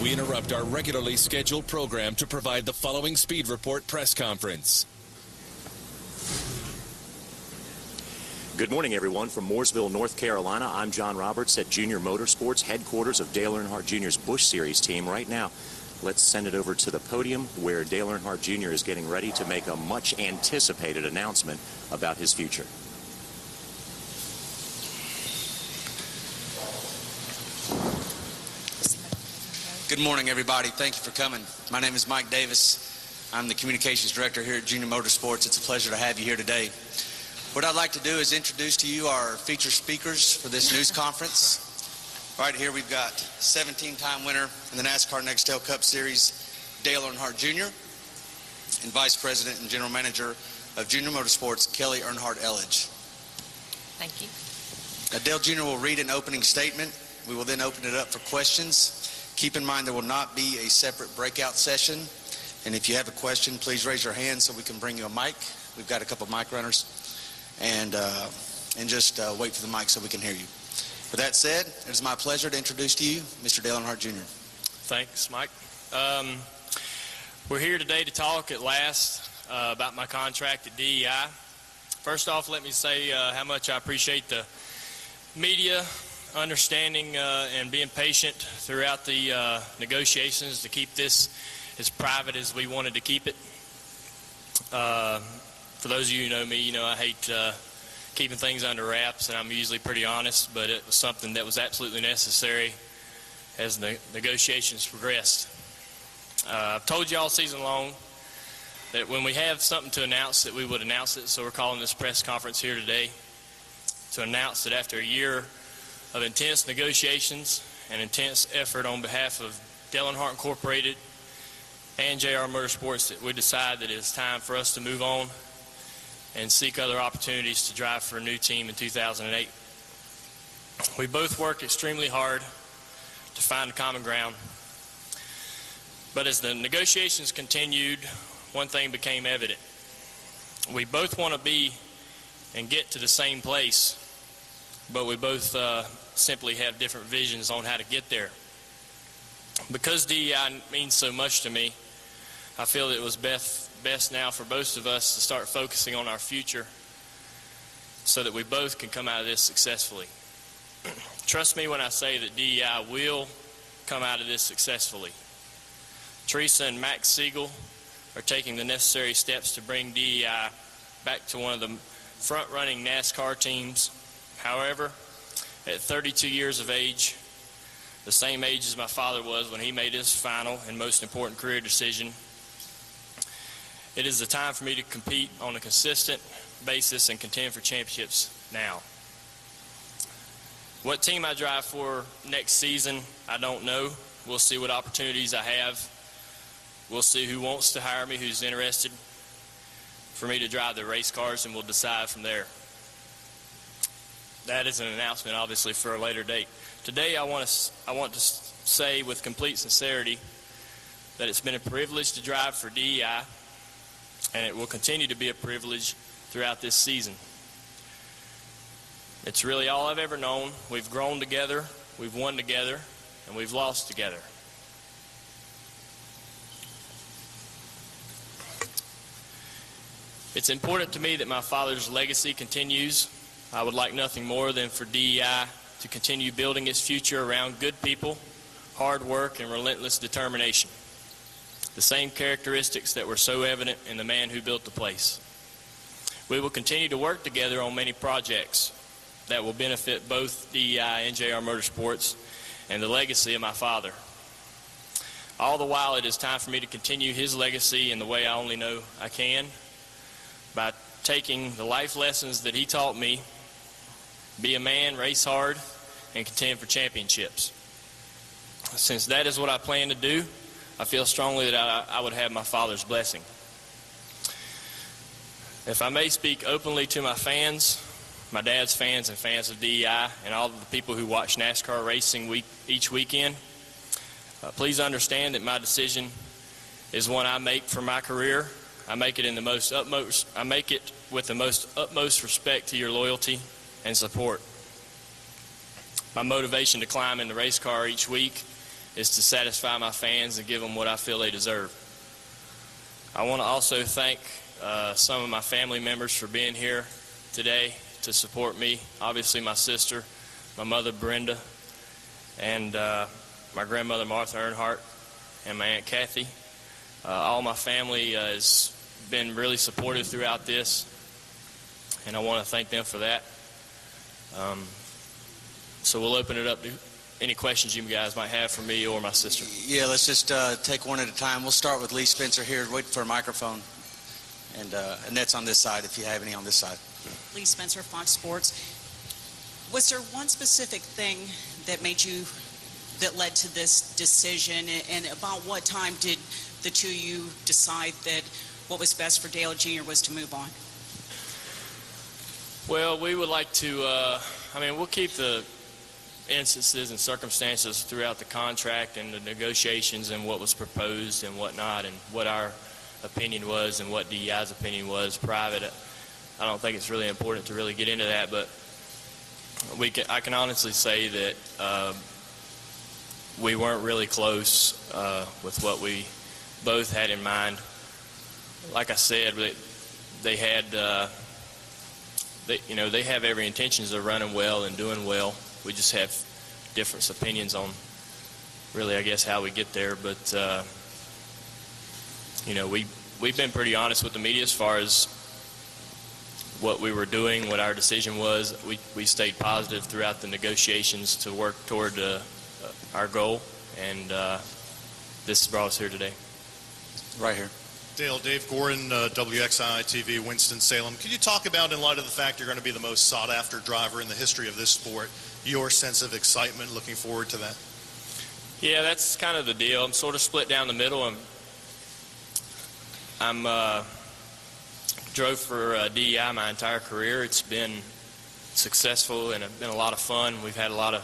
We interrupt our regularly scheduled program to provide the following Speed Report press conference. Good morning, everyone. From Mooresville, North Carolina, I'm John Roberts at Junior Motorsports, headquarters of Dale Earnhardt Jr.'s Busch Series team. Right now, let's send it over to the podium where Dale Earnhardt Jr. is getting ready to make a much-anticipated announcement about his future. Good morning, everybody. Thank you for coming. My name is Mike Davis. I'm the Communications Director here at Junior Motorsports. It's a pleasure to have you here today. What I'd like to do is introduce to you our featured speakers for this news conference. Right here we've got 17-time winner in the NASCAR Nextel Cup Series, Dale Earnhardt Jr., and Vice President and General Manager of Junior Motorsports, Kelly Earnhardt Elledge. Thank you. Now, Dale Jr. will read an opening statement. We will then open it up for questions. Keep in mind there will not be a separate breakout session, and if you have a question, please raise your hand so we can bring you a mic. We've got a couple of mic runners, and just wait for the mic so we can hear you. With that said, it is my pleasure to introduce to you Mr. Dale Earnhardt Jr. Thanks, Mike. We're here today to talk at last about my contract at DEI. First off, let me say how much I appreciate the media understanding and being patient throughout the negotiations to keep this as private as we wanted to keep it. For those of you who know me, you know I hate keeping things under wraps, and I'm usually pretty honest, but it was something that was absolutely necessary as the negotiations progressed. I've told you all season long that when we have something to announce that we would announce it, so we're calling this press conference here today to announce that after a year of intense negotiations and intense effort on behalf of Dale Earnhardt Incorporated and JR Motorsports, that we decide that it's time for us to move on and seek other opportunities to drive for a new team in 2008. We both worked extremely hard to find a common ground, but as the negotiations continued, one thing became evident. We both want to be and get to the same place, but we both simply have different visions on how to get there. Because DEI means so much to me, I feel that it was best now for both of us to start focusing on our future so that we both can come out of this successfully. Trust me when I say that DEI will come out of this successfully. Teresa and Max Siegel are taking the necessary steps to bring DEI back to one of the front-running NASCAR teams. However, at 32 years of age, the same age as my father was when he made his final and most important career decision, it is the time for me to compete on a consistent basis and contend for championships now. What team I drive for next season, I don't know. We'll see what opportunities I have. We'll see who wants to hire me, who's interested for me to drive the race cars, and we'll decide from there. That is an announcement, obviously, for a later date. Today, I want to say with complete sincerity that it's been a privilege to drive for DEI, and it will continue to be a privilege throughout this season. It's really all I've ever known. We've grown together, we've won together, and we've lost together. It's important to me that my father's legacy continues. I would like nothing more than for DEI to continue building its future around good people, hard work, and relentless determination. The same characteristics that were so evident in the man who built the place. We will continue to work together on many projects that will benefit both DEI and JR Motorsports and the legacy of my father. All the while, it is time for me to continue his legacy in the way I only know I can, by taking the life lessons that he taught me: be a man, race hard, and contend for championships. Since that is what I plan to do, I feel strongly that I would have my father's blessing. If I may speak openly to my fans, my dad's fans and fans of DEI, and all of the people who watch NASCAR racing each weekend, please understand that my decision is one I make for my career. I make it with the most utmost respect to your loyalty and support. My motivation to climb in the race car each week is to satisfy my fans and give them what I feel they deserve. I want to also thank some of my family members for being here today to support me. Obviously my sister, my mother Brenda, and my grandmother Martha Earnhardt, and my Aunt Kathy. All my family has been really supportive throughout this, and I want to thank them for that. So we'll open it up to any questions you guys might have for me or my sister. Yeah, let's just take one at a time. We'll start with Lee Spencer here. Wait for a microphone. And Annette's on this side if you have any on this side. Lee Spencer, Fox Sports. Was there one specific thing that led to this decision, and about what time did the two of you decide that what was best for Dale Jr. was to move on? Well, we would like to, we'll keep the instances and circumstances throughout the contract and the negotiations and what was proposed and whatnot, and what our opinion was and what DEI's opinion was private. I don't think it's really important to really get into that, but I can honestly say that we weren't really close with what we both had in mind. Like I said, they have every intentions of running well and doing well. We just have different opinions on really, I guess, how we get there. But we've been pretty honest with the media as far as what we were doing, what our decision was. We stayed positive throughout the negotiations to work toward our goal, and this has brought us here today. Right here. Dale, Dave Gorin, WXI TV, Winston-Salem. Could you talk about, in light of the fact you're going to be the most sought-after driver in the history of this sport, your sense of excitement looking forward to that? Yeah, that's kind of the deal. I'm sort of split down the middle. I'm drove for DEI my entire career. It's been successful and it's been a lot of fun. We've done a lot of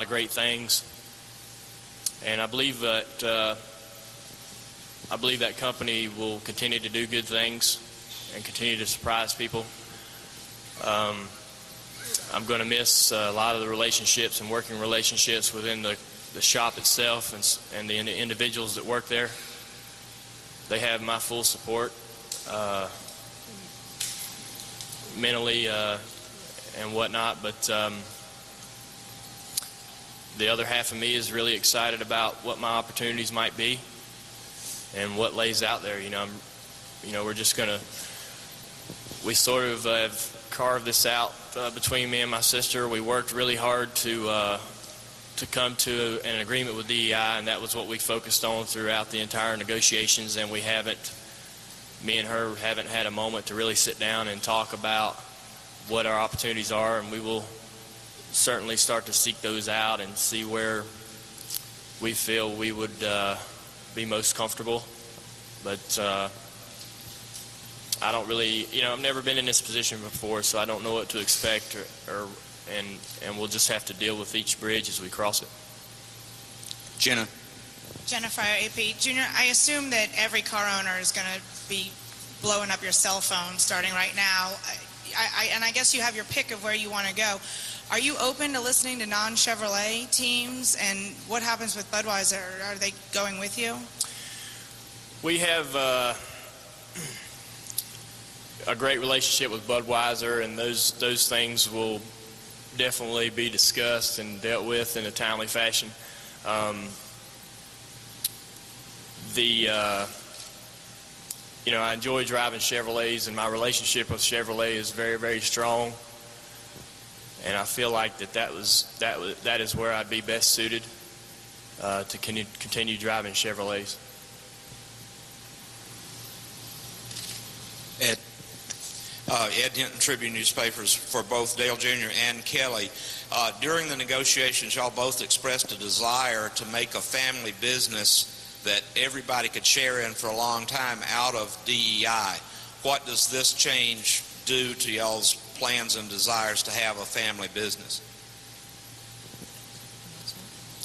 great things, and I believe that company will continue to do good things and continue to surprise people. I'm going to miss a lot of the relationships and working relationships within the shop itself and the individuals that work there. They have my full support mentally and whatnot, but the other half of me is really excited about what my opportunities might be and what lays out there. We sort of have carved this out between me and my sister. We worked really hard to come to an agreement with DEI, and that was what we focused on throughout the entire negotiations, and me and her haven't had a moment to really sit down and talk about what our opportunities are, and we will certainly start to seek those out and see where we feel we would be most comfortable. But I don't really, I've never been in this position before, so I don't know what to expect, and we'll just have to deal with each bridge as we cross it. Jennifer, AP. Junior, I assume that every car owner is going to be blowing up your cell phone starting right now. And I guess you have your pick of where you want to go. Are you open to listening to non-Chevrolet teams? And what happens with Budweiser? Are they going with you? We have a great relationship with Budweiser, and those things will definitely be discussed and dealt with in a timely fashion. I enjoy driving Chevrolets, and my relationship with Chevrolet is very, very strong. And I feel like that is where I'd be best suited to continue driving Chevrolets. Ed Hinton, Tribune newspapers for both Dale Jr. and Kelly. During the negotiations, y'all both expressed a desire to make a family business that everybody could share in for a long time out of DEI. What does this change do to y'all's plans and desires to have a family business?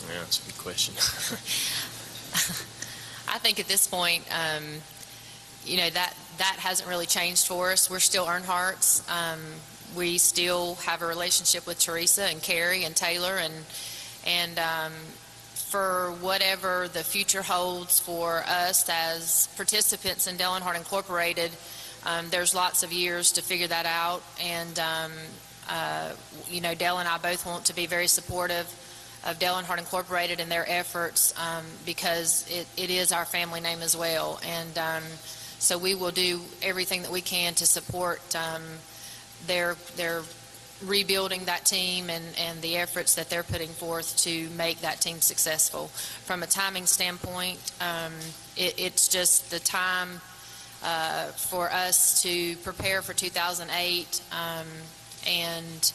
Yeah, that's a good question. I think at this point, that hasn't really changed for us. We're still Earnhardts. We still have a relationship with Teresa and Carrie and Taylor, and for whatever the future holds for us as participants in Dale Earnhardt Incorporated. There's lots of years to figure that out, and Dale and I both want to be very supportive of Dale Earnhardt Incorporated and their efforts, because it is our family name as well, and so we will do everything that we can to support their rebuilding that team and the efforts that they're putting forth to make that team successful. From a timing standpoint, it's just the time for us to prepare for 2008, and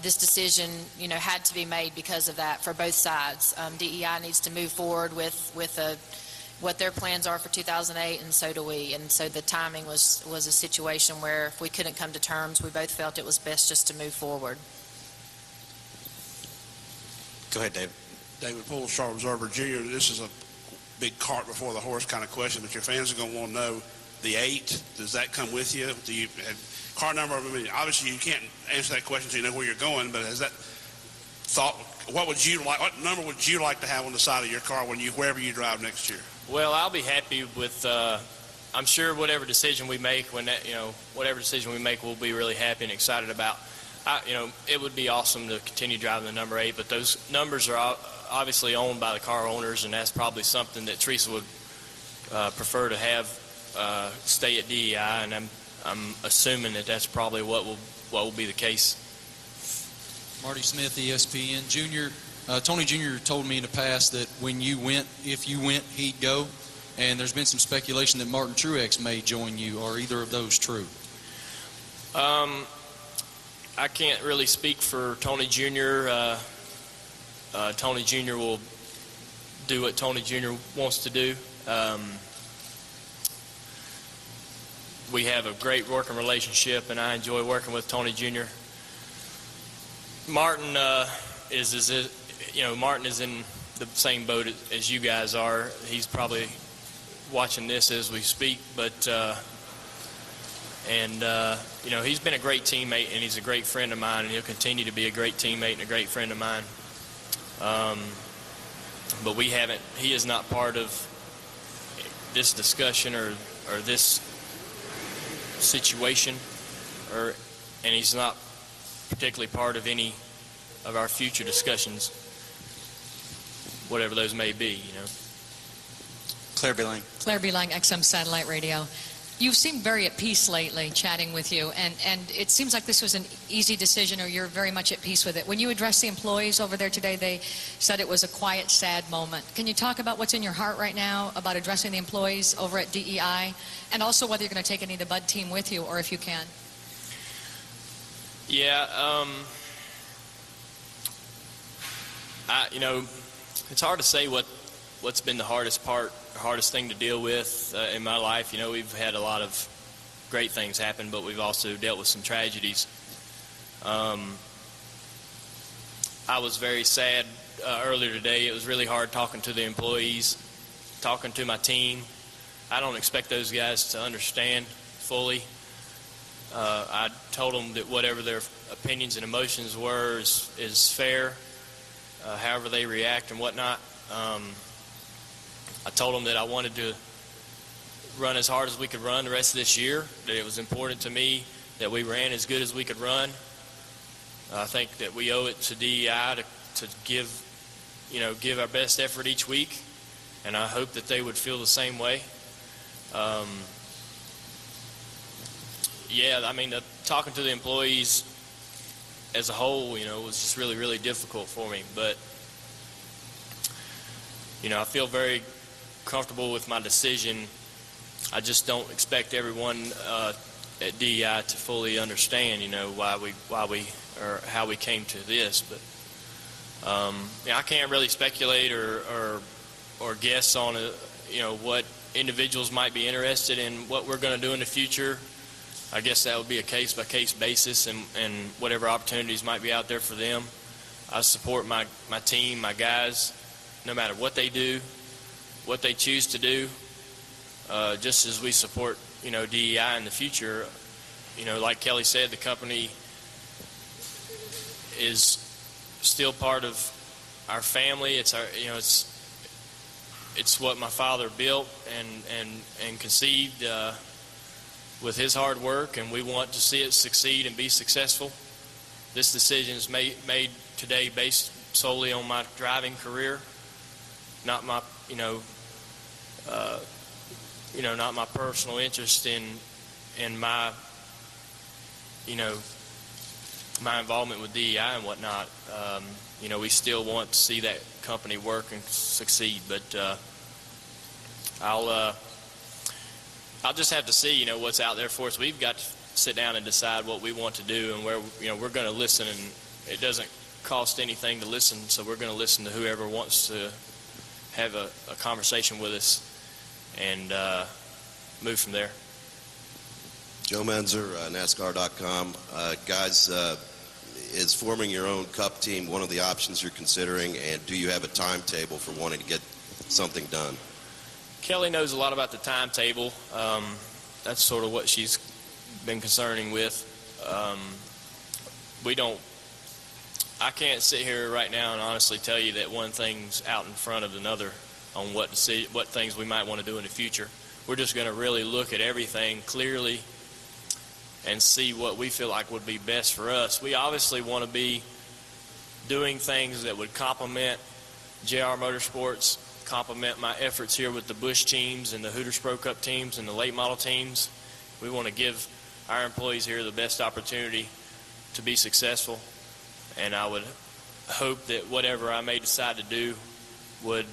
this decision, had to be made because of that for both sides. DEI needs to move forward with what their plans are for 2008, and so do we. And so the timing was a situation where if we couldn't come to terms, we both felt it was best just to move forward. Go ahead, David. David Poole, Star Observer Jr. This is a big cart before the horse kind of question, but your fans are going to want to know the 8. Does that come with you? Do you have car number? I mean, obviously you can't answer that question until you know where you're going, but has that thought? What number would you like to have on the side of your car wherever you drive next year? Well, I'll be happy with. I'm sure whatever decision we make, whatever decision we make, we'll be really happy and excited about. It would be awesome to continue driving the number 8, but those numbers are obviously owned by the car owners, and that's probably something that Teresa would prefer to have stay at DEI, and I'm assuming that that's probably what will be the case. Marty Smith, ESPN. Junior, Tony Jr. told me in the past that if you went, he'd go. And there's been some speculation that Martin Truex may join you. Are either of those true? I can't really speak for Tony Jr. Tony Jr. will do what Tony Jr. wants to do. We have a great working relationship, and I enjoy working with Tony Jr. Martin Martin is in the same boat as you guys are. He's probably watching this as we speak, but he's been a great teammate, and he's a great friend of mine, and he'll continue to be a great teammate and a great friend of mine. But he is not part of this discussion or this situation, and he's not particularly part of any of our future discussions, whatever those may be, Claire B. Lang. Claire B. Lang, XM Satellite Radio. You've seemed very at peace lately, chatting with you, and it seems like this was an easy decision, or you're very much at peace with it. When you addressed the employees over there today, they said it was a quiet, sad moment. Can you talk about what's in your heart right now about addressing the employees over at DEI, and also whether you're going to take any of the Bud team with you, or if you can? Yeah, it's hard to say what's been the hardest thing to deal with in my life. We've had a lot of great things happen, but we've also dealt with some tragedies. I was very sad earlier today. It was really hard talking to the employees, talking to my team. I don't expect those guys to understand fully. I told them that whatever their opinions and emotions were is fair, however they react and whatnot. I told them that I wanted to run as hard as we could run the rest of this year, that it was important to me that we ran as good as we could run. I think that we owe it to DEI to give our best effort each week, and I hope that they would feel the same way. Talking to the employees as a whole, was just really, really difficult for me. But, I feel very comfortable with my decision. I just don't expect everyone at DEI to fully understand, why we or how we came to this. But I can't really speculate or guess on what individuals might be interested in, what we're going to do in the future. I guess that would be a case-by-case basis, and whatever opportunities might be out there for them. I support my team, my guys, no matter what they do, what they choose to do, just as we support, DEI in the future. Like Kelly said, the company is still part of our family. It's our, it's what my father built and conceived with his hard work, and we want to see it succeed and be successful. This decision is made today based solely on my driving career, not my not my personal interest in my my involvement with DEI and whatnot. We still want to see that company work and succeed, but I'll just have to see what's out there for us. We've got to sit down and decide what we want to do, and where we're going to listen, and it doesn't cost anything to listen, so we're going to listen to whoever wants to have a conversation with us and move from there. Joe Menzer, NASCAR.com. Guys, is forming your own Cup team one of the options you're considering, and do you have a timetable for wanting to get something done? Kelly knows a lot about the timetable. That's sort of what she's been concerning with. I can't sit here right now and honestly tell you that one thing's out in front of another on what things we might want to do in the future. We're just going to really look at everything clearly and see what we feel like would be best for us. We obviously want to be doing things that would complement JR Motorsports, complement my efforts here with the Busch teams and the Hooters Pro Cup teams and the late model teams. We want to give our employees here the best opportunity to be successful, and I would hope that whatever I may decide to do would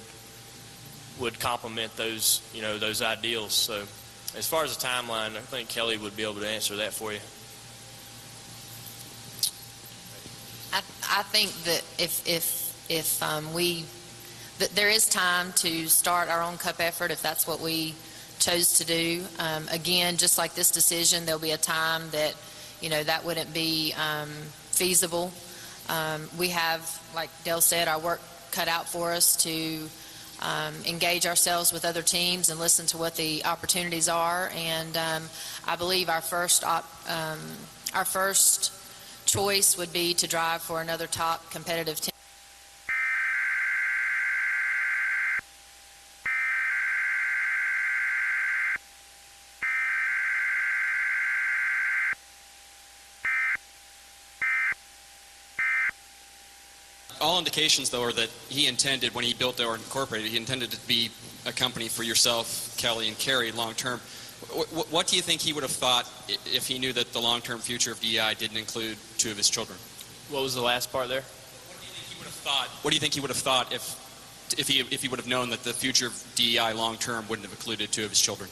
complement those those ideals. So as far as the timeline, I think Kelly would be able to answer that for you. I think that if there is time to start our own Cup effort, if that's what we chose to do. Again, just like this decision, there'll be a time that that wouldn't be feasible. We have, like Dale said, our work cut out for us to engage ourselves with other teams and listen to what the opportunities are. And I believe our first choice would be to drive for another top competitive team. All indications, though, are that he intended, when he built Earnhardt Incorporated, he intended to be a company for yourself, Kelly, and Kerry long term. What do you think he would have thought if he knew that the long-term future of DEI didn't include two of his children? What was the last part there? What do you think he would have thought? What do you think he would have thought if he would have known that the future of DEI long term wouldn't have included two of his children?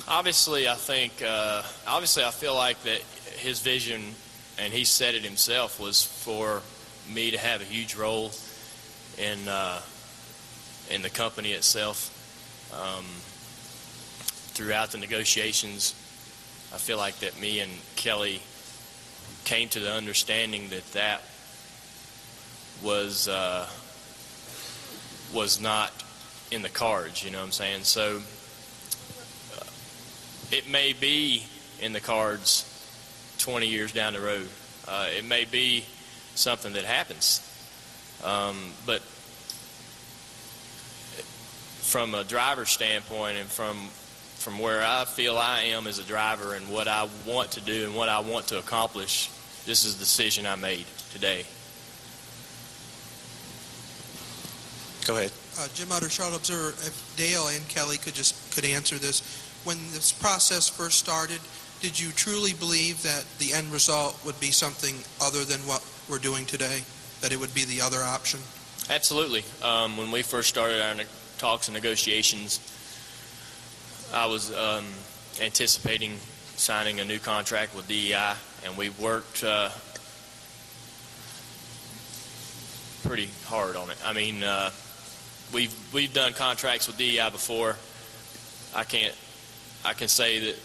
Obviously, I feel like that his vision, and he said it himself, was for me to have a huge role in the company itself. Throughout the negotiations, I feel like that me and Kelly came to the understanding that was not in the cards, you know what I'm saying? So it may be in the cards 20 years down the road. It may be something that happens. But from a driver's standpoint and from where I feel I am as a driver and what I want to do and what I want to accomplish, this is the decision I made today. Go ahead. Jim Utter, Charlotte Observer. If Dale and Kelly could answer this. When this process first started, did you truly believe that the end result would be something other than what we're doing today, that it would be the other option? Absolutely. When we first started our talks and negotiations, I was anticipating signing a new contract with DEI, and we worked pretty hard on it. I mean, we've done contracts with DEI before. I can say that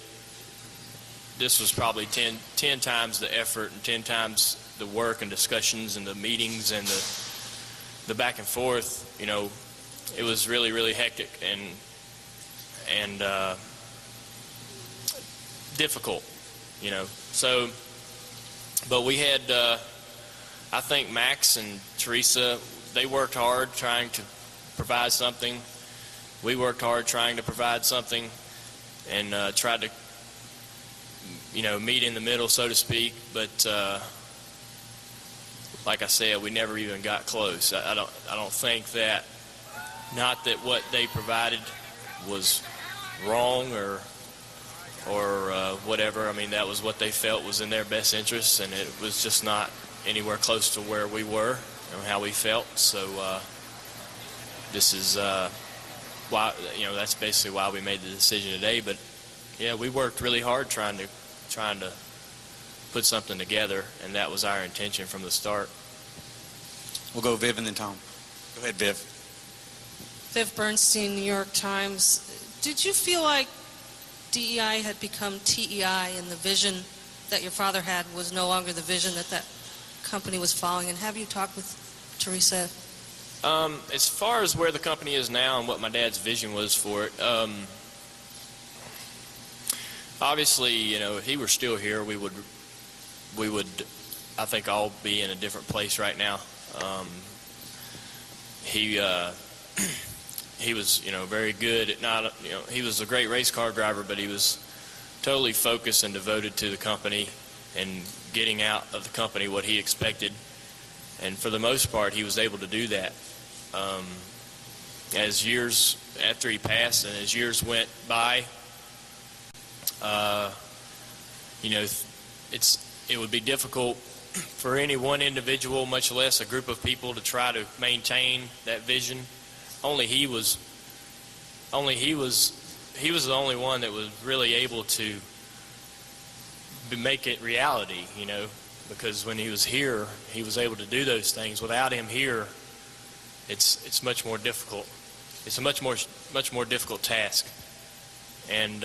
this was probably 10 times the effort and 10 times the work and discussions and the meetings and the back and forth. It was really, really hectic and difficult, So, but we had I think Max and Teresa, they worked hard trying to provide something. We worked hard trying to provide something and tried to, meet in the middle, so to speak. But like I said, we never even got close. I don't think that, not that what they provided was wrong or whatever. I mean, that was what they felt was in their best interest, and it was just not anywhere close to where we were and how we felt. So this is why, that's basically why we made the decision today. But yeah, we worked really hard trying to put something together, and that was our intention from the start. We'll go Viv and then Tom. Go ahead, Viv. Viv Bernstein, New York Times. Did you feel like DEI had become TEI and the vision that your father had was no longer the vision that company was following? And have you talked with Teresa? As far as where the company is now and what my dad's vision was for it, obviously, if he were still here, we would, I think, all be in a different place right now. He was, very good at not, he was a great race car driver, but he was totally focused and devoted to the company and getting out of the company what he expected. And for the most part, he was able to do that. As years after he passed and as years went by, it would be difficult for any one individual, much less a group of people, to try to maintain that vision. He was the only one that was really able to make it reality, because when he was here, he was able to do those things. Without him here, it's much more difficult. It's a much more difficult task. And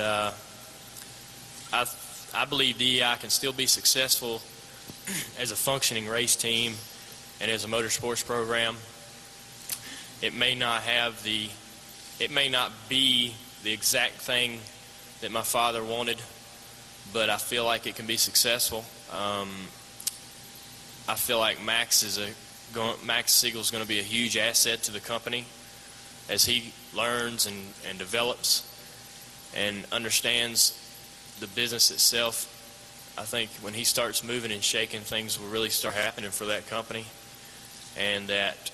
I believe DEI can still be successful as a functioning race team and as a motorsports program. It may not be the exact thing that my father wanted, but I feel like it can be successful. I feel like Max Siegel is going to be a huge asset to the company as he learns and develops and understands the business itself. I think when he starts moving and shaking, things will really start happening for that company, and that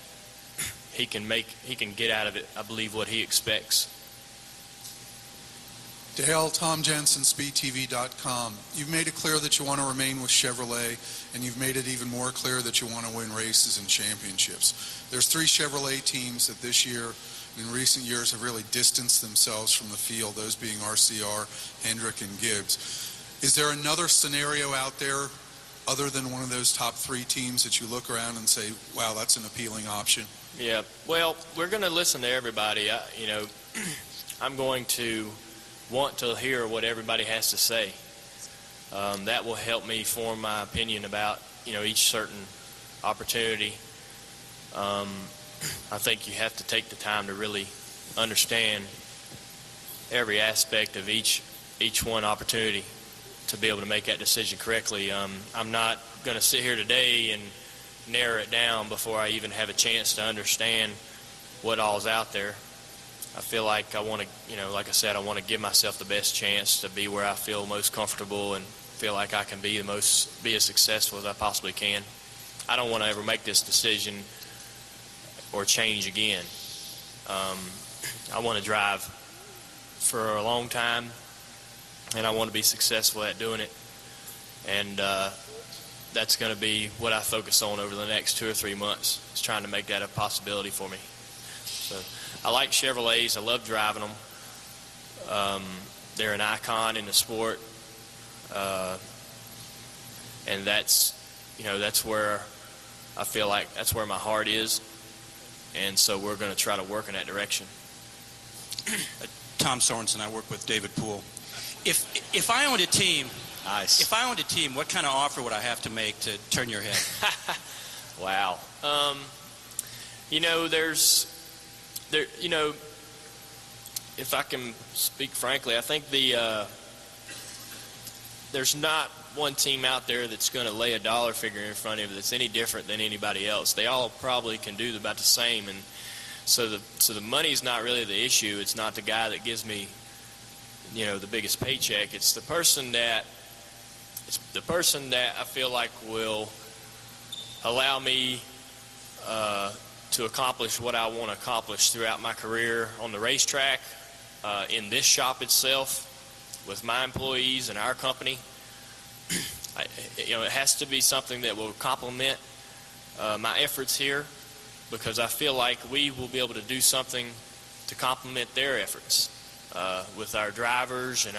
he can get out of it, I believe, what he expects. Dale, Tom Jensen, SpeedTV.com. You've made it clear that you want to remain with Chevrolet, and you've made it even more clear that you want to win races and championships. There's 3 Chevrolet teams that this year, in recent years, have really distanced themselves from the field, those being RCR, Hendrick, and Gibbs. Is there another scenario out there other than one of those top 3 teams that you look around and say, wow, that's an appealing option? Yeah, well, we're going to listen to everybody. I'm going to want to hear what everybody has to say. That will help me form my opinion about, each certain opportunity. I think you have to take the time to really understand every aspect of each one opportunity to be able to make that decision correctly. I'm not going to sit here today and narrow it down before I even have a chance to understand what all's out there. I feel like I want to, like I said, I want to give myself the best chance to be where I feel most comfortable and feel like I can be as successful as I possibly can. I don't want to ever make this decision or change again. I want to drive for a long time, and I want to be successful at doing it. And that's going to be what I focus on over the next 2 or 3 months, is trying to make that a possibility for me. So I like Chevrolets. I love driving them. They're an icon in the sport. And that's where I feel like that's where my heart is. And so we're going to try to work in that direction. Tom Sorensen, I work with David Poole. If I owned a team, nice. If I owned a team, what kind of offer would I have to make to turn your head? Wow. If I can speak frankly, I think there's not one team out there that's going to lay a dollar figure in front of you that's any different than anybody else. They all probably can do about the same, and so the money's not really the issue. It's not the guy that gives me, the biggest paycheck. It's the person that I feel like will allow me to accomplish what I want to accomplish throughout my career on the racetrack, in this shop itself, with my employees and our company. It has to be something that will complement my efforts here, because I feel like we will be able to do something to complement their efforts with our drivers and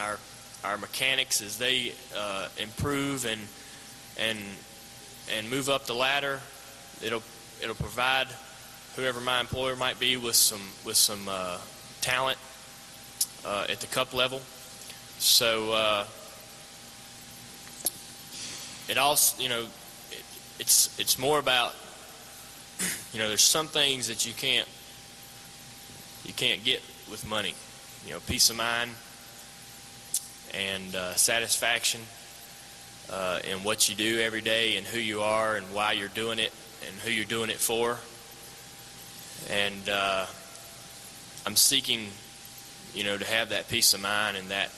our mechanics as they improve and move up the ladder. It'll provide whoever my employer might be with some talent at the cup level. So it also, it's more about, there's some things that you can't get with money. Peace of mind and satisfaction in what you do every day and who you are and why you're doing it and who you're doing it for. And I'm seeking, to have that peace of mind and that,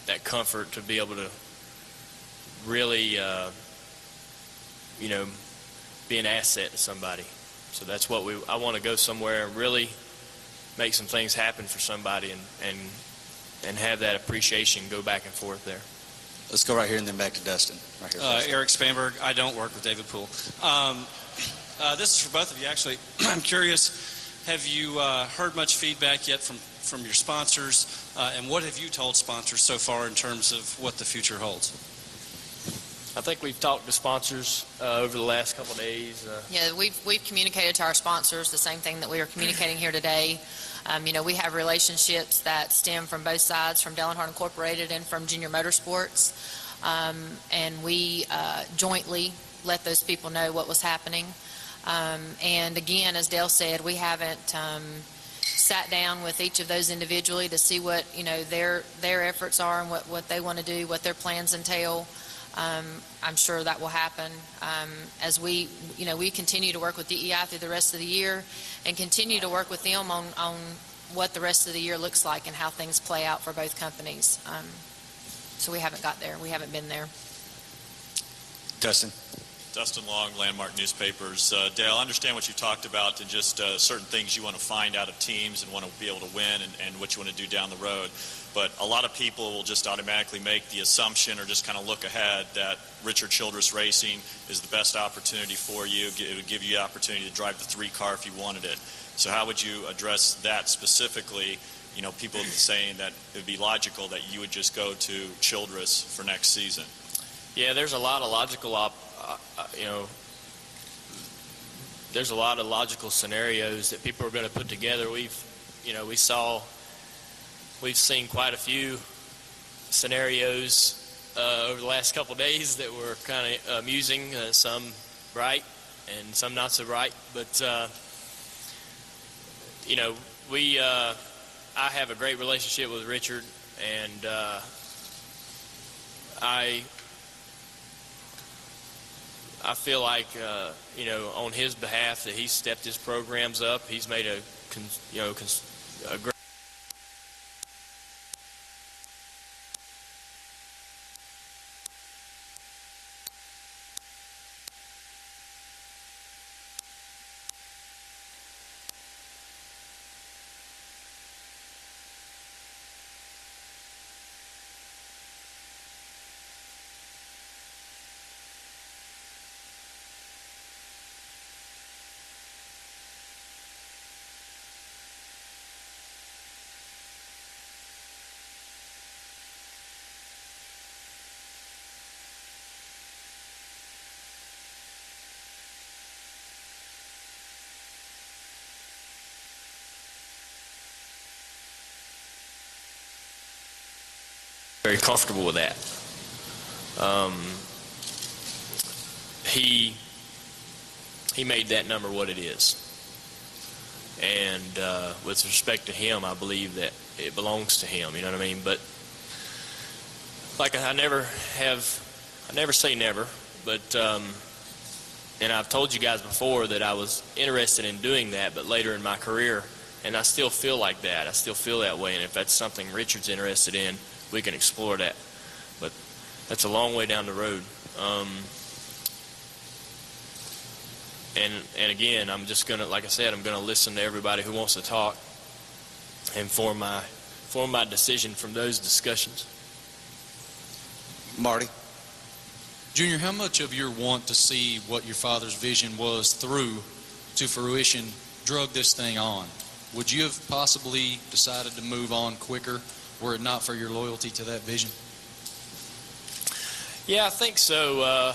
that comfort to be able to really, be an asset to somebody. So that's what I want to go somewhere and really make some things happen for somebody and have that appreciation go back and forth there. Let's go right here and then back to Dustin. Right here. Eric Spanberg. I don't work with David Poole. This is for both of you, actually. I'm curious, have you heard much feedback yet from your sponsors, and what have you told sponsors so far in terms of what the future holds? I think we've talked to sponsors over the last couple of days. Yeah, we've communicated to our sponsors the same thing that we are communicating here today. We have relationships that stem from both sides, from Dale Earnhardt Incorporated and from Junior Motorsports, and we jointly let those people know what was happening. And again, as Dale said, we haven't sat down with each of those individually to see what their efforts are and what they want to do, what their plans entail. I'm sure that will happen as we continue to work with DEI through the rest of the year and continue to work with them on what the rest of the year looks like and how things play out for both companies. So we haven't got there. We haven't been there. Dustin. Dustin Long, Landmark Newspapers. Dale, I understand what you talked about and just certain things you want to find out of teams and want to be able to win and what you want to do down the road. But a lot of people will just automatically make the assumption or just kind of look ahead that Richard Childress Racing is the best opportunity for you. It would give you the opportunity to drive the 3 car if you wanted it. So how would you address that specifically? People saying that it would be logical that you would just go to Childress for next season. Yeah, there's a lot of there's a lot of logical scenarios that people are going to put together. We've seen quite a few scenarios over the last couple of days that were kind of amusing, some right and some not so right. But I have a great relationship with Richard, and I feel like on his behalf that he's stepped his programs up. He's made a great. Very comfortable with that. He made that number what it is, and with respect to him, I believe that it belongs to him. You know what I mean? But like I never say never, but and I've told you guys before that I was interested in doing that, but later in my career, and I still feel like that. I still feel that way, and if that's something Richard's interested in, we can explore that. But that's a long way down the road. And again, I'm just gonna, like I said, I'm gonna listen to everybody who wants to talk and form my decision from those discussions. Marty? Junior, how much of your want to see what your father's vision was through to fruition drug this thing on? Would you have possibly decided to move on quicker were it not for your loyalty to that vision? Yeah, I think so.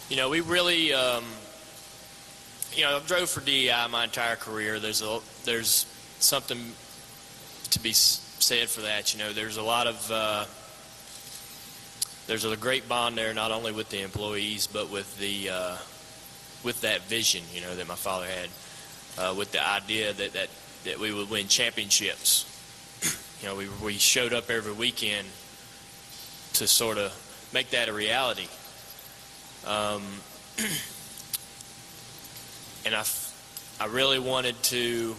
We really, I drove for DEI my entire career. There's something to be said for that. There's a lot of, there's a great bond there, not only with the employees, but with that vision, that my father had, with the idea that we would win championships. We showed up every weekend to sort of make that a reality. And I really wanted to,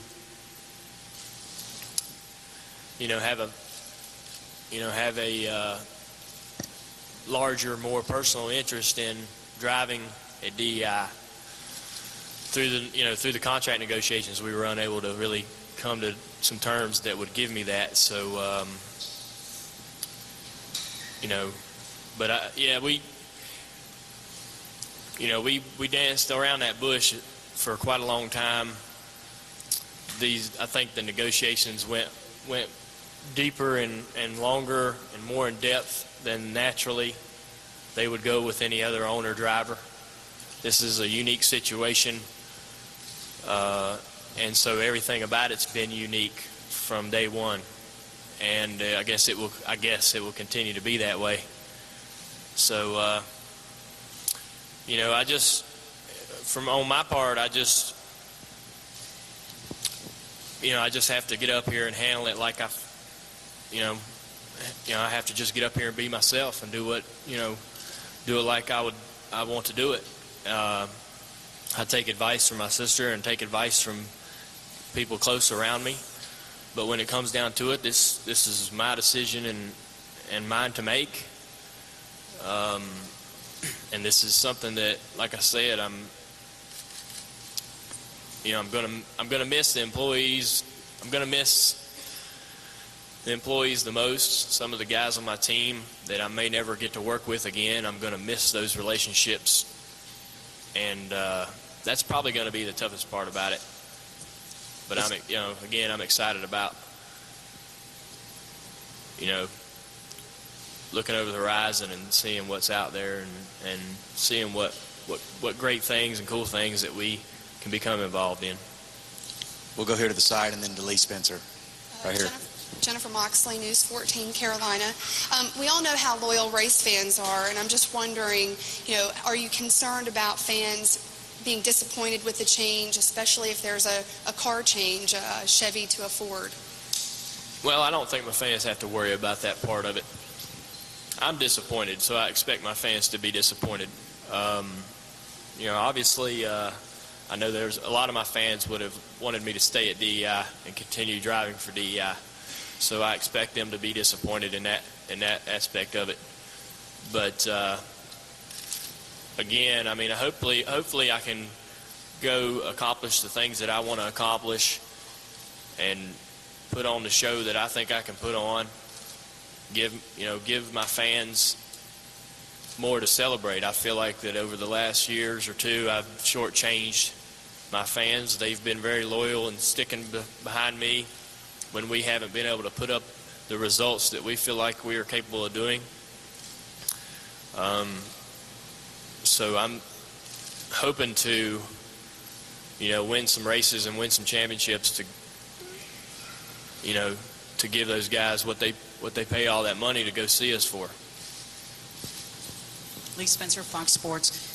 have a larger, more personal interest in driving at DEI. Through the contract negotiations, we were unable to really come to some terms that would give me that. So, but we danced around that bush for quite a long time. I think the negotiations went deeper and longer and more in depth than naturally they would go with any other owner driver. This is a unique situation, and so everything about it's been unique from day one, and I guess it will continue to be that way. So on my part, I just have to get up here and handle it like I have to just get up here and be myself and do it like I want to do it. I take advice from my sister and take advice from people close around me, but when it comes down to it, this is my decision and mine to make. And this is something that, like I said, I'm gonna miss the employees. I'm gonna miss the employees the most. Some of the guys on my team that I may never get to work with again, I'm gonna miss those relationships, and that's probably gonna be the toughest part about it. But I'm excited about looking over the horizon and seeing what's out there and seeing what great things and cool things that we can become involved in. We'll go here to the side and then to Lee Spencer, right here. Jennifer Moxley, News 14, Carolina. We all know how loyal race fans are, and I'm just wondering, are you concerned about fans being disappointed with the change, especially if there's a car change, a Chevy to a Ford? Well, I don't think my fans have to worry about that part of it. I'm disappointed, so I expect my fans to be disappointed. Obviously, I know there's a lot of my fans would have wanted me to stay at DEI and continue driving for DEI. So I expect them to be disappointed in that aspect of it. But again, hopefully I can go accomplish the things that I want to accomplish and put on the show that I think I can put on. Give my fans more to celebrate. I feel like that over the last years or two, I've shortchanged my fans. They've been very loyal and sticking behind me when we haven't been able to put up the results that we feel like we are capable of doing. So I'm hoping to, win some races and win some championships to give those guys what they pay all that money to go see us for. Lee Spencer, Fox Sports.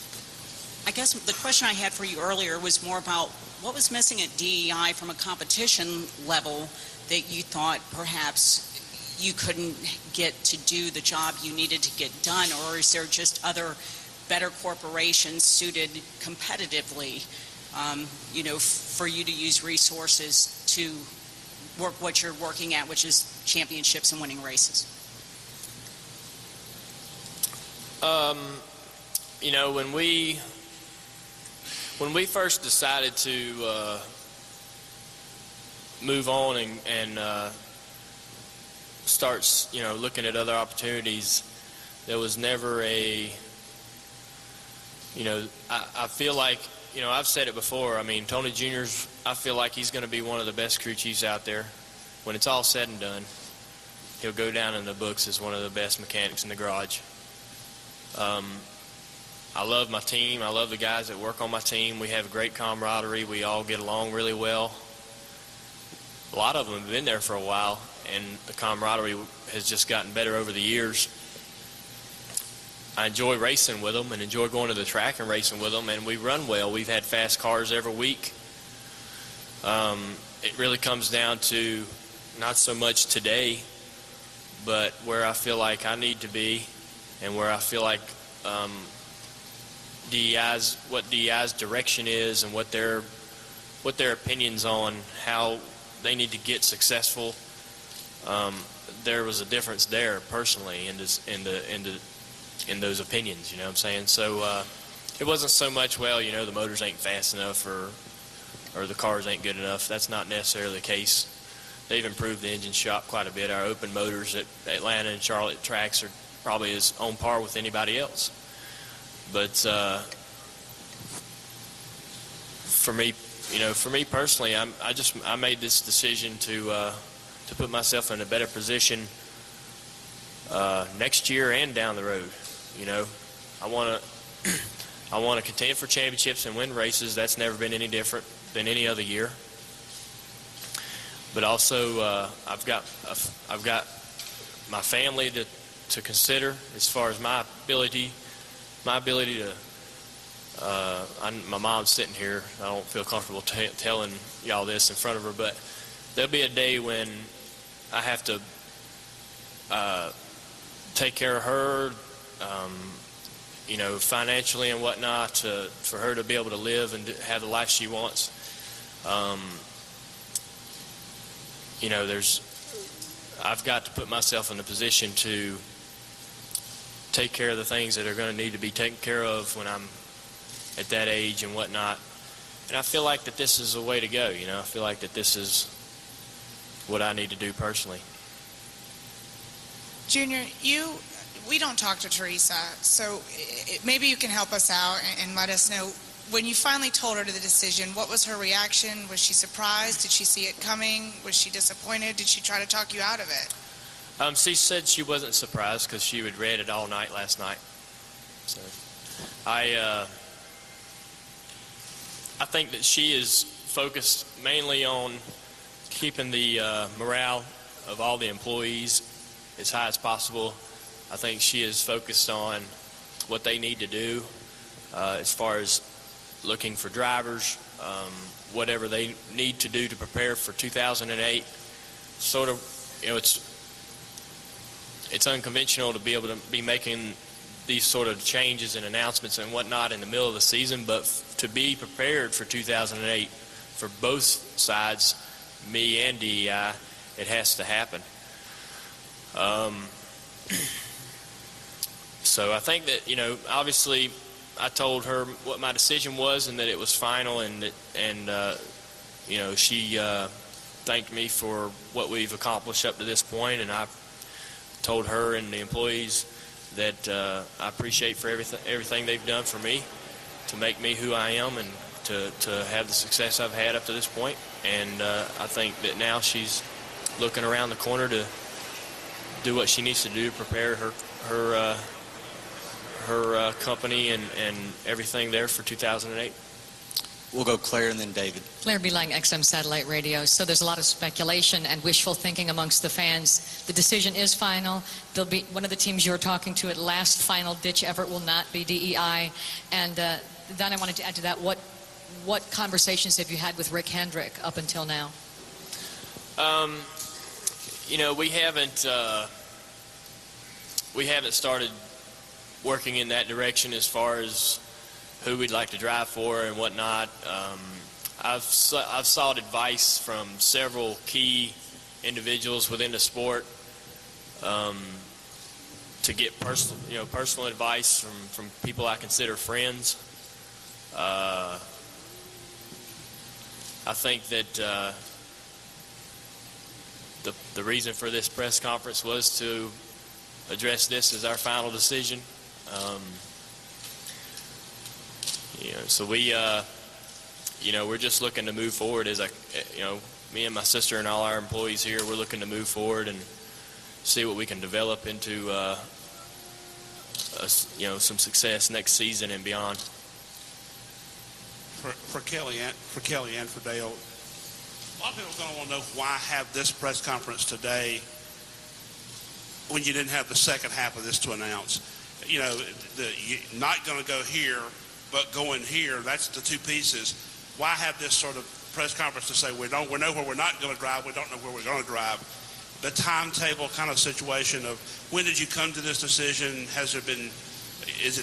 I guess the question I had for you earlier was more about what was missing at DEI from a competition level that you thought perhaps you couldn't get to do the job you needed to get done, or is there just other better corporations suited competitively, for you to use resources to work what you're working at, which is championships and winning races? When we first decided to move on and start, looking at other opportunities, there was never I feel like, I've said it before. I mean, Tony Jr.'s, I feel like he's going to be one of the best crew chiefs out there. When it's all said and done, he'll go down in the books as one of the best mechanics in the garage. I love my team. I love the guys that work on my team. We have great camaraderie. We all get along really well. A lot of them have been there for a while, and the camaraderie has just gotten better over the years. I enjoy racing with them and enjoy going to the track and racing with them, and we run well. We've had fast cars every week. It really comes down to not so much today, but where I feel like I need to be and where I feel like what DEI's direction is and what their opinions on how they need to get successful. There was a difference there personally in those opinions, you know what I'm saying? So it wasn't so much, well, the motors ain't fast enough or the cars ain't good enough. That's not necessarily the case. They've improved the engine shop quite a bit. Our open motors at Atlanta and Charlotte tracks are probably as on par with anybody else. But for me personally, I made this decision to put myself in a better position next year and down the road. I want to contend for championships and win races. That's never been any different than any other year. But also, I've got my family to consider as far as my ability to. My mom's sitting here. I don't feel comfortable telling y'all this in front of her, but there'll be a day when I have to take care of her, financially and whatnot, for her to be able to live and have the life she wants. I've got to put myself in a position to take care of the things that are going to need to be taken care of when I'm at that age and whatnot. And I feel like that this is the way to go, I feel like that this is what I need to do personally. Junior, we don't talk to Teresa, so maybe you can help us out and let us know, when you finally told her the decision, what was her reaction? Was she surprised? Did she see it coming? Was she disappointed? Did she try to talk you out of it? She said she wasn't surprised because she had read it all night last night. So I think that she is focused mainly on keeping the morale of all the employees as high as possible. I think she is focused on what they need to do as far as looking for drivers, whatever they need to do to prepare for 2008. Sort of, it's unconventional to be able to be making these sort of changes and announcements and whatnot in the middle of the season, but to be prepared for 2008 for both sides, me and DEI, it has to happen. So I think that, obviously I told her what my decision was and that it was final, and she thanked me for what we've accomplished up to this point, and I told her and the employees that I appreciate for everything they've done for me to make me who I am and to have the success I've had up to this point. And I think that now she's looking around the corner to do what she needs to do to prepare her company and everything there for 2008. We'll go Claire and then David. Claire Beelang, XM Satellite Radio. So there's a lot of speculation and wishful thinking amongst the fans. The decision is final. There'll be one of the teams you're talking to at last final ditch effort will not be DEI. And then I wanted to add to that, what conversations have you had with Rick Hendrick up until now? we haven't started working in that direction as far as who we'd like to drive for and whatnot. I've sought advice from several key individuals within the sport to get personal advice from people I consider friends. I think that the reason for this press conference was to address this as our final decision. So we're just looking to move forward as me and my sister and all our employees here, we're looking to move forward and see what we can develop into some success next season and beyond. For Kelly and for Dale, a lot of people are going to want to know why have this press conference today when you didn't have the second half of this to announce. You're not going to go here, but going here, that's the two pieces. Why have this sort of press conference to say we know where we're not going to drive, we don't know where we're going to drive? The timetable kind of situation of when did you come to this decision? Has it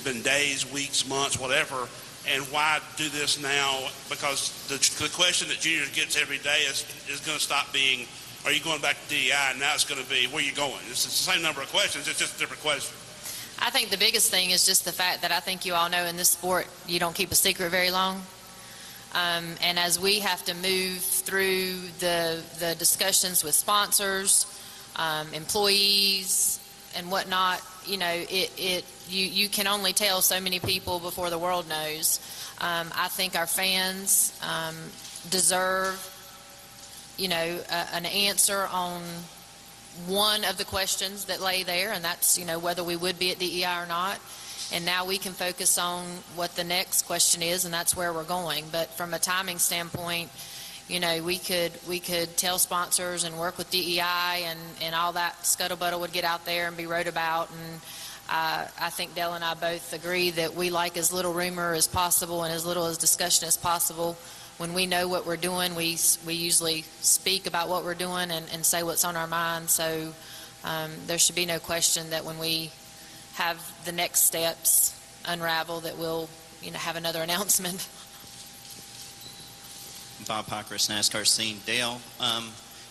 been days, weeks, months, whatever? And why do this now? Because the question that Junior gets every day is going to stop being, are you going back to DEI? And now it's going to be, where are you going? It's the same number of questions. It's just a different question. I think the biggest thing is just the fact that I think you all know in this sport, you don't keep a secret very long. And as we have to move through the discussions with sponsors, employees, and whatnot, you can only tell so many people before the world knows. I think our fans deserve, an answer on one of the questions that lay there, and that's, whether we would be at DEI or not. And now we can focus on what the next question is, and that's where we're going. But from a timing standpoint, we could tell sponsors and work with DEI, and all that scuttlebutt would get out there and be wrote about. And I think Dell and I both agree that we like as little rumor as possible and as little as discussion as possible. When we know what we're doing, we usually speak about what we're doing and say what's on our mind. So there should be no question that when we have the next steps unravel, that we'll have another announcement. Bob Pockris, NASCAR scene. Dale,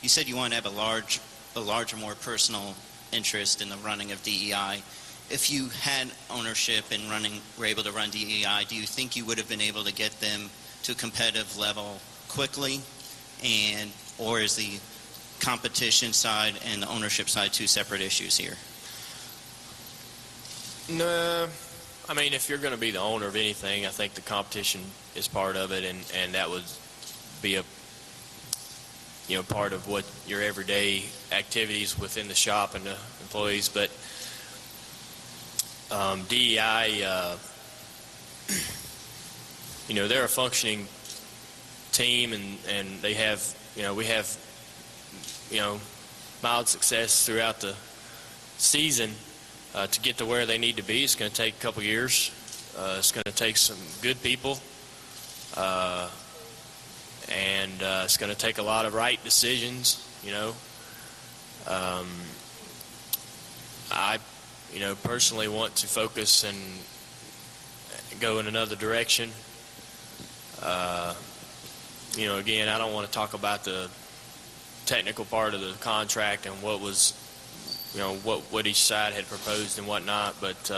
you said you want to have a larger, more personal interest in the running of DEI. If you had ownership and were able to run DEI, do you think you would have been able to get them to a competitive level quickly, or is the competition side and the ownership side two separate issues here? No, I mean, if you're going to be the owner of anything, I think the competition is part of it, and that would be a part of what your everyday activities within the shop and the employees. But DEI, they're a functioning team, and they have, we have, mild success throughout the season. To get to where they need to be, it's going to take a couple years. It's going to take some good people, and it's going to take a lot of right decisions. I, personally want to focus and go in another direction. Again, I don't want to talk about the technical part of the contract and what was, what each side had proposed and whatnot, but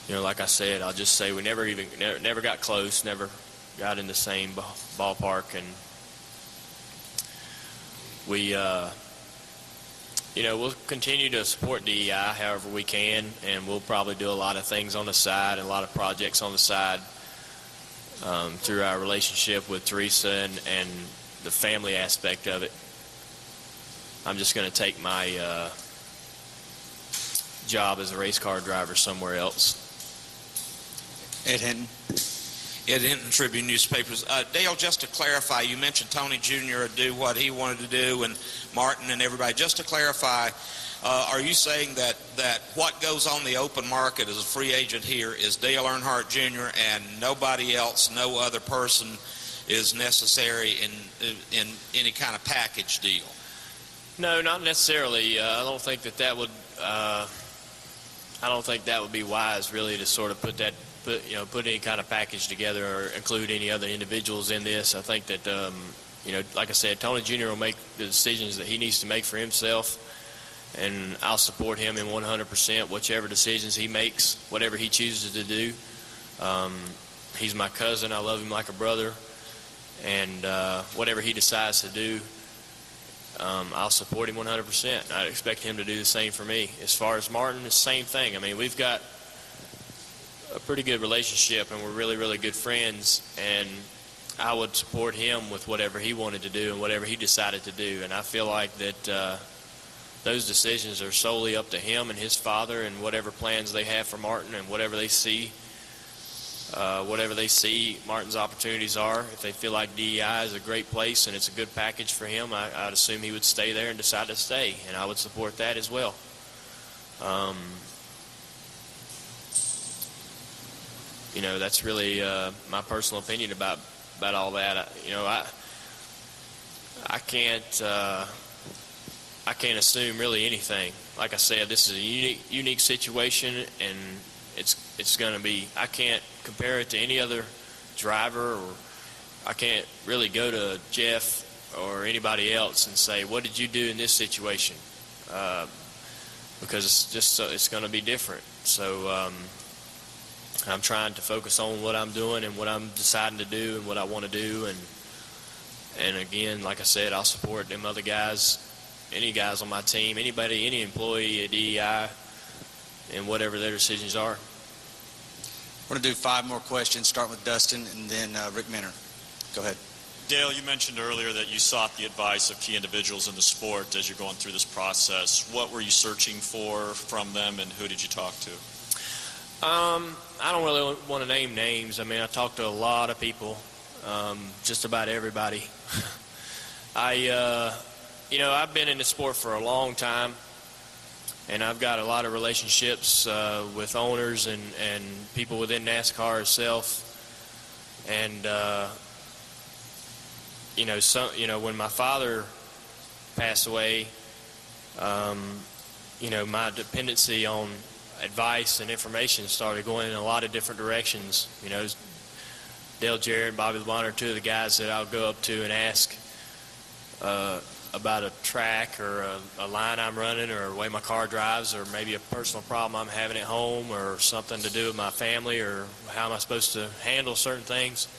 like I said, I'll just say we never got close, never got in the same ballpark, and we we'll continue to support DEI however we can, and we'll probably do a lot of things on the side and a lot of projects on the side through our relationship with Teresa and the family aspect of it. I'm just going to take my job as a race car driver somewhere else. Ed Hinton, Tribune newspapers. Dale, just to clarify, you mentioned Tony Jr. would do what he wanted to do, and Martin and everybody. Just to clarify, are you saying that what goes on the open market as a free agent here is Dale Earnhardt Jr. and nobody else, no other person is necessary in any kind of package deal? No, not necessarily. I don't think that would. I don't think that would be wise, really, to sort of put any kind of package together or include any other individuals in this. I think that like I said, Tony Jr. will make the decisions that he needs to make for himself, and I'll support him in 100%, whichever decisions he makes, whatever he chooses to do. He's my cousin. I love him like a brother, and whatever he decides to do, I'll support him 100%. I expect him to do the same for me. As far as Martin, it's the same thing. I mean, we've got a pretty good relationship, and we're really, really good friends, and I would support him with whatever he wanted to do and whatever he decided to do. And I feel like that those decisions are solely up to him and his father and whatever plans they have for Martin and whatever they see Martin's opportunities are. If they feel like DEI is a great place and it's a good package for him, I'd assume he would stay there and decide to stay, and I would support that as well. That's really my personal opinion about all that. I can't assume really anything. Like I said, this is a unique situation, and it's going to be. I can't compare it to any other driver, or I can't really go to Jeff or anybody else and say, "What did you do in this situation?" Because it's going to be different. So I'm trying to focus on what I'm doing and what I'm deciding to do and what I want to do, and again, like I said, I'll support them other guys, any guys on my team, anybody, any employee at DEI, and whatever their decisions are. We're going to do 5 more questions, starting with Dustin and then Rick Minner. Go ahead. Dale, you mentioned earlier that you sought the advice of key individuals in the sport as you're going through this process. What were you searching for from them, and who did you talk to? I don't really want to name names. I mean, I talked to a lot of people, just about everybody. I've been in the sport for a long time, and I've got a lot of relationships with owners and people within NASCAR itself. And when my father passed away, my dependency on advice and information started going in a lot of different directions. Dale Jarrett, Bobby Bonner, 2 of the guys that I'll go up to and ask about a track or a line I'm running or the way my car drives, or maybe a personal problem I'm having at home, or something to do with my family, or how am I supposed to handle certain things.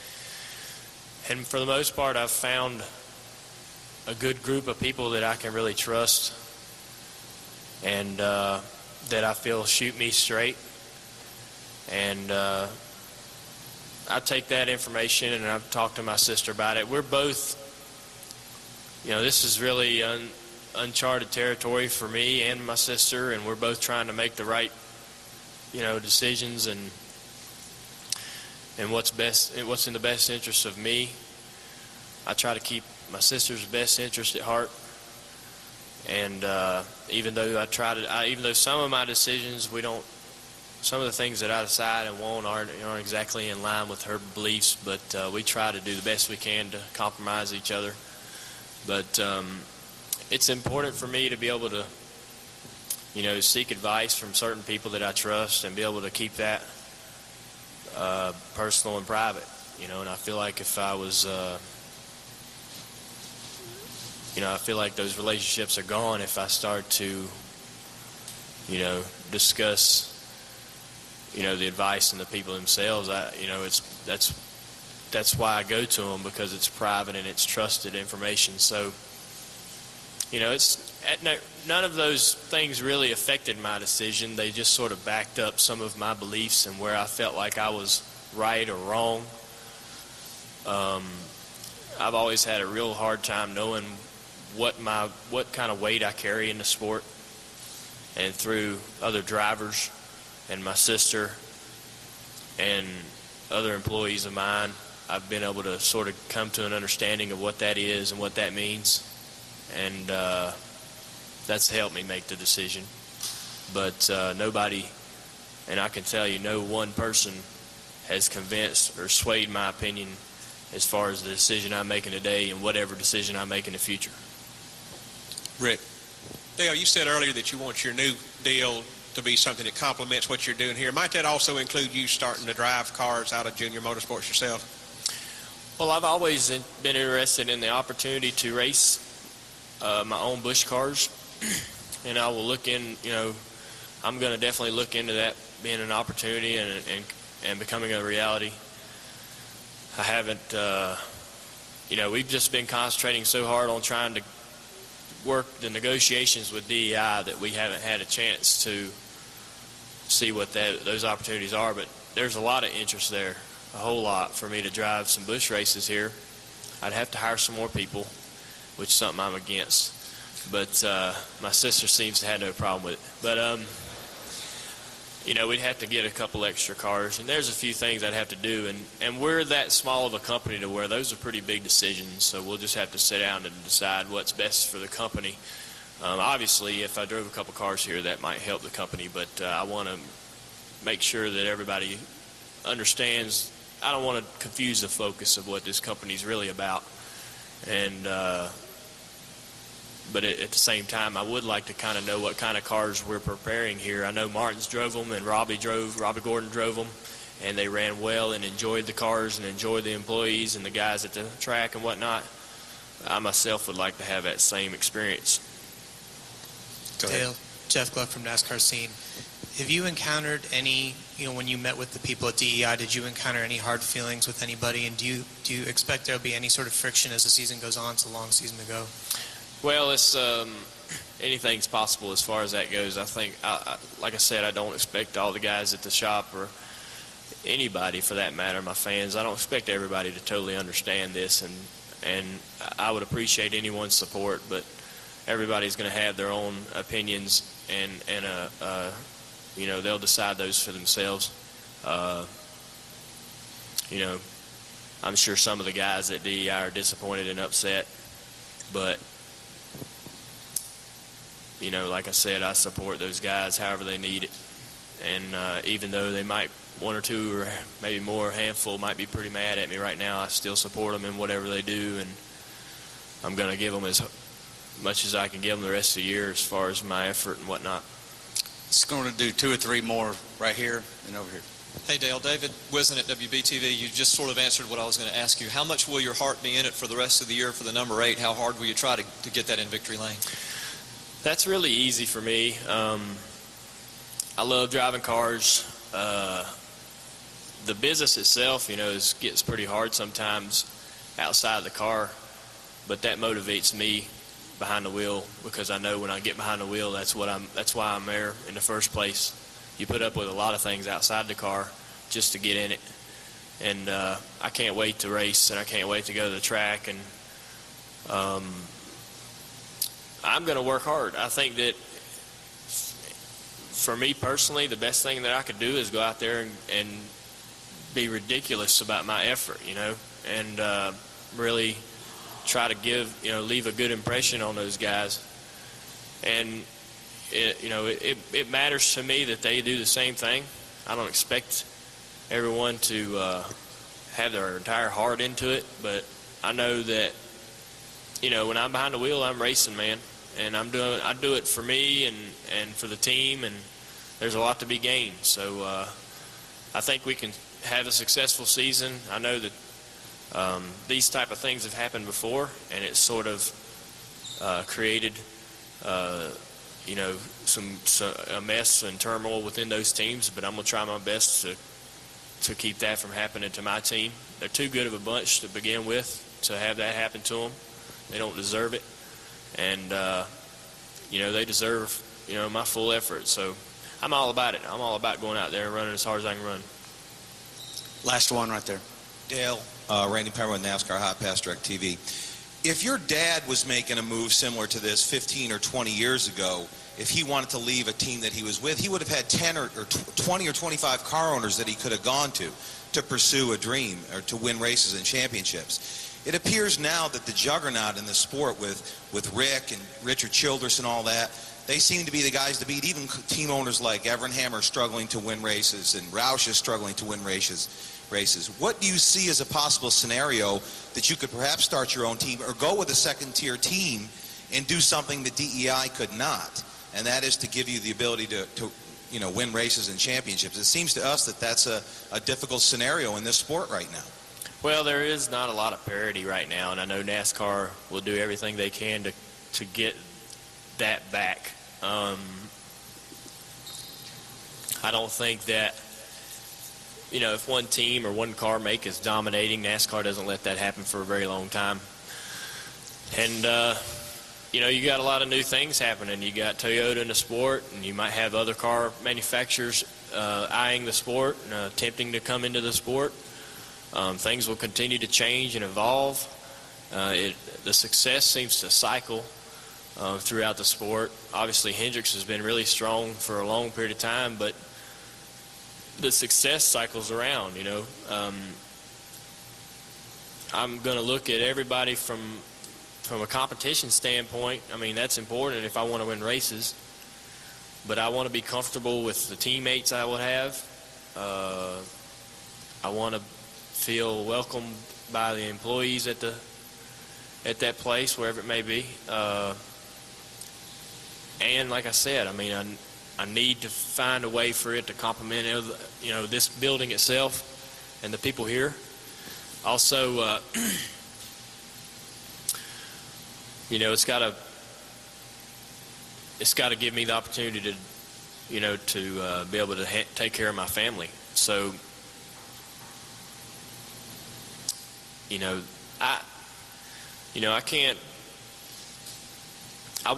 And for the most part, I've found a good group of people that I can really trust, and that I feel shoot me straight. And I take that information and I've talked to my sister about it. We're both, this is really uncharted territory for me and my sister, and we're both trying to make the right, decisions and what's in the best interest of me. I try to keep my sister's best interest at heart. And even though some of my decisions some of the things that I decide and want aren't exactly in line with her beliefs, but we try to do the best we can to compromise each other. But it's important for me to be able to, seek advice from certain people that I trust and be able to keep that personal and private. And I feel like if I was I feel like those relationships are gone if I start to, discuss, the advice and the people themselves. That's why I go to them, because it's private and it's trusted information. So, none of those things really affected my decision. They just sort of backed up some of my beliefs and where I felt like I was right or wrong. I've always had a real hard time knowing what kind of weight I carry in the sport, and through other drivers and my sister and other employees of mine, I've been able to sort of come to an understanding of what that is and what that means, and that's helped me make the decision. But nobody, and I can tell you, no one person has convinced or swayed my opinion as far as the decision I'm making today and whatever decision I make in the future. Rick. Dale, you said earlier that you want your new deal to be something that complements what you're doing here. Might that also include you starting to drive cars out of Junior Motorsports yourself? Well, I've always been interested in the opportunity to race my own Busch cars, and I will look in, I'm going to definitely look into that being an opportunity and becoming a reality. I haven't, we've just been concentrating so hard on trying to work the negotiations with DEI that we haven't had a chance to see what those opportunities are, but there's a lot of interest there, a whole lot, for me to drive some Busch races here. I'd have to hire some more people, which is something I'm against, but my sister seems to have no problem with it. But we'd have to get a couple extra cars, and there's a few things I'd have to do, and we're that small of a company to where those are pretty big decisions, so we'll just have to sit down and decide what's best for the company. Obviously, if I drove a couple cars here, that might help the company, but I want to make sure that everybody understands. I don't want to confuse the focus of what this company is really about, and but at the same time, I would like to kind of know what kind of cars we're preparing here. I know Martin's drove them, and Robbie Gordon drove them, and they ran well and enjoyed the cars and enjoyed the employees and the guys at the track and whatnot. I myself would like to have that same experience. Dale, Jeff Gluck from NASCAR Scene. Have you encountered any, when you met with the people at DEI, did you encounter any hard feelings with anybody, and do you expect there will be any sort of friction as the season goes on? It's a long season to go. Well, it's anything's possible as far as that goes. I think, like I said, I don't expect all the guys at the shop or anybody for that matter, my fans, I don't expect everybody to totally understand this, and I would appreciate anyone's support, but everybody's going to have their own opinions, and they'll decide those for themselves. I'm sure some of the guys at DEI are disappointed and upset, but like I said, I support those guys however they need it. And even though they might, one or two or maybe more, a handful, might be pretty mad at me right now, I still support them in whatever they do, and I'm going to give them as much as I can give them the rest of the year as far as my effort and whatnot. It's going to do 2 or 3 more right here and over here. Hey, Dale. David Wisden at WBTV. You just sort of answered what I was going to ask you. How much will your heart be in it for the rest of the year for the number 8? How hard will you try to get that in victory lane? That's really easy for me. I love driving cars. The business itself, gets pretty hard sometimes outside of the car, but that motivates me behind the wheel, because I know when I get behind the wheel, that's why I'm there in the first place. You put up with a lot of things outside the car just to get in it, and I can't wait to race, and I can't wait to go to the track, and I'm going to work hard. I think that for me personally, the best thing that I could do is go out there and be ridiculous about my effort, and really try to leave a good impression on those guys. And it matters to me that they do the same thing. I don't expect everyone to have their entire heart into it, but I know that when I'm behind the wheel, I'm racing, man, and I do it for me and for the team, and there's a lot to be gained. So I think we can have a successful season. I know that these type of things have happened before, and it's sort of created a mess and turmoil within those teams, but I'm going to try my best to keep that from happening to my team. They're too good of a bunch to begin with to have that happen to them. They don't deserve it, and they deserve my full effort. So I'm all about it. I'm all about going out there and running as hard as I can run. Last one right there. Dale, Randy Power with NASCAR Hot Pass Direct TV. If your dad was making a move similar to this 15 or 20 years ago, if he wanted to leave a team that he was with, he would have had 10 or 20 or 25 car owners that he could have gone to pursue a dream or to win races and championships. It appears now that the juggernaut in the sport with Rick and Richard Childress and all that, they seem to be the guys to beat. Even team owners like Evernhammer struggling to win races, and Roush is struggling to win races. What do you see as a possible scenario that you could perhaps start your own team or go with a second-tier team and do something that DEI could not, and that is to give you the ability to win races and championships. It seems to us that that's a difficult scenario in this sport right now. Well, there is not a lot of parity right now, and I know NASCAR will do everything they can to get that back. I don't think that, if one team or one car make is dominating, NASCAR doesn't let that happen for a very long time. And, you got a lot of new things happening. You got Toyota in the sport, and you might have other car manufacturers eyeing the sport and attempting to come into the sport. Things will continue to change and evolve. The success seems to cycle throughout the sport. Obviously, Hendricks has been really strong for a long period of time, but the success cycles around, I'm going to look at everybody from a competition standpoint. I mean, that's important if I want to win races, but I want to be comfortable with the teammates I will have. I want to feel welcomed by the employees at that place, wherever it may be. And like I said, I mean, I need to find a way for it to complement, this building itself and the people here. Also, it's got to give me the opportunity to, to be able to take care of my family. So, I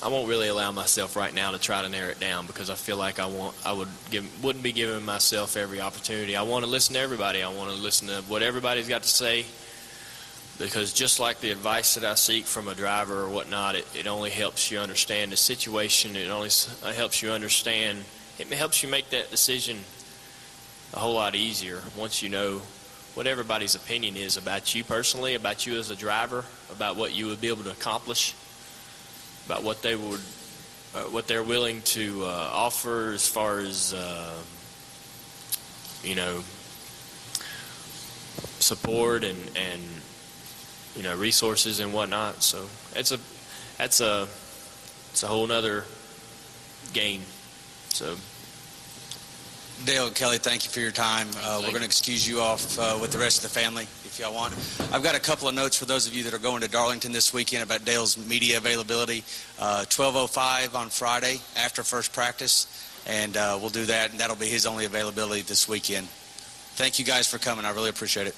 won't really allow myself right now to try to narrow it down, because I feel like wouldn't be giving myself every opportunity. I want to listen to everybody. I want to listen to what everybody's got to say, because just like the advice that I seek from a driver or whatnot, it only helps you understand the situation. It only helps you understand. It helps you make that decision a whole lot easier once you know what everybody's opinion is about you personally, about you as a driver, about what you would be able to accomplish, about what they're willing to offer as far as support and resources and whatnot. So it's a whole nother game. So. Dale and Kelly, thank you for your time. We're going to excuse you off with the rest of the family, if y'all want. I've got a couple of notes for those of you that are going to Darlington this weekend about Dale's media availability. 12:05 on Friday after first practice, and we'll do that, and that'll be his only availability this weekend. Thank you guys for coming. I really appreciate it.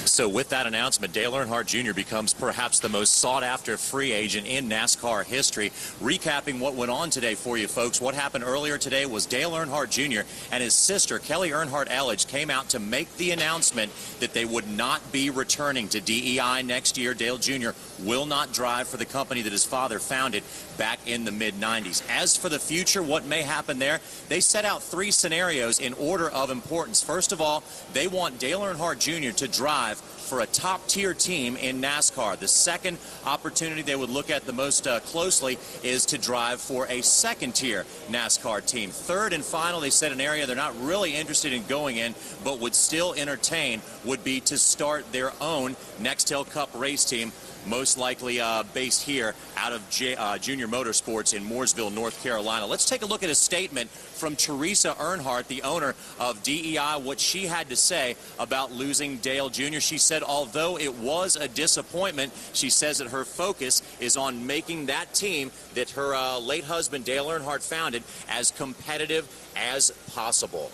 So with that announcement, Dale Earnhardt Jr. becomes perhaps the most sought-after free agent in NASCAR history. Recapping what went on today for you folks, what happened earlier today was Dale Earnhardt Jr. and his sister, Kelly Earnhardt-Elledge, came out to make the announcement that they would not be returning to DEI next year. Dale Jr. will not drive for the company that his father founded back in the mid-90s. As for the future, what may happen there, they set out 3 scenarios in order of importance. First of all, they want Dale Earnhardt Jr. to drive for a top-tier team in NASCAR. The second opportunity they would look at the most closely is to drive for a second-tier NASCAR team. Third and final, they said an area they're not really interested in going in, but would still entertain, would be to start their own Nextel Cup race team, most likely based here out of Junior Motorsports in Mooresville, North Carolina. Let's take a look at a statement from Teresa Earnhardt, the owner of DEI, what she had to say about losing Dale Jr. She said, although it was a disappointment, she says that her focus is on making that team that her late husband, Dale Earnhardt, founded as competitive as possible.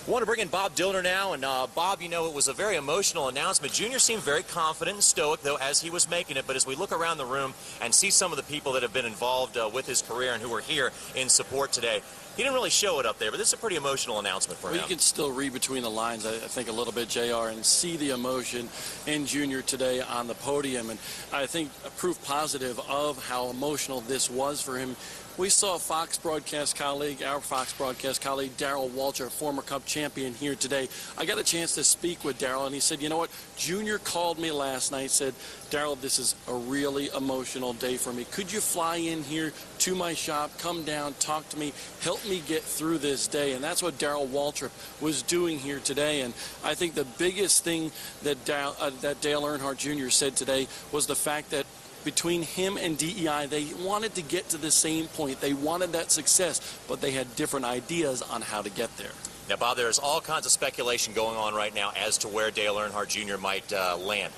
I want to bring in Bob Dillner now, and Bob, it was a very emotional announcement. Junior seemed very confident and stoic, though, as he was making it, but as we look around the room and see some of the people that have been involved with his career and who are here in support today, he didn't really show it up there, but this is a pretty emotional announcement for him. You can still read between the lines, I think, a little bit, JR, and see the emotion in Junior today on the podium, and I think a proof positive of how emotional this was for him. We saw Fox broadcast colleague, our Fox broadcast colleague, Darrell Walter, former Cup champion, here today. I got a chance to speak with Darrell, and he said, you know what, Junior called me last night, said, Darrell, this is a really emotional day for me. Could you fly in here to my shop, come down, talk to me, help me get through this day. And that's what Darrell Waltrip was doing here today. And I think the biggest thing that Dale Earnhardt Jr. said today was the fact that between him and DEI, they wanted to get to the same point. They wanted that success, but they had different ideas on how to get there. Now, Bob, there's all kinds of speculation going on right now as to where Dale Earnhardt Jr. might land.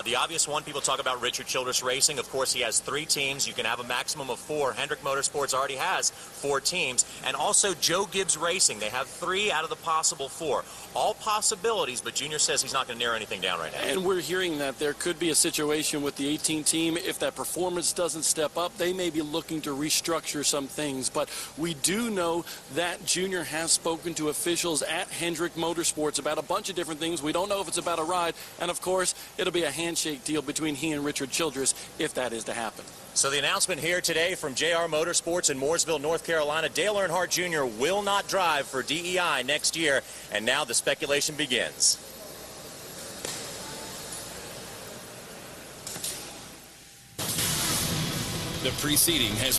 The obvious one, people talk about Richard Childress Racing. Of course, he has 3 teams. You can have a maximum of 4. Hendrick Motorsports already has 4 teams. And also Joe Gibbs Racing. They have 3 out of the possible 4. All possibilities, but Junior says he's not going to narrow anything down right now. And we're hearing that there could be a situation with the 18 team. If that performance doesn't step up, they may be looking to restructure some things. But we do know that Junior has spoken to officials at Hendrick Motorsports about a bunch of different things. We don't know if it's about a ride. And, of course, it'll be a handshake deal between he and Richard Childress if that is to happen. So the announcement here today from JR Motorsports in Mooresville, North Carolina, Dale Earnhardt Jr. will not drive for DEI next year, and now the speculation begins. The preceding has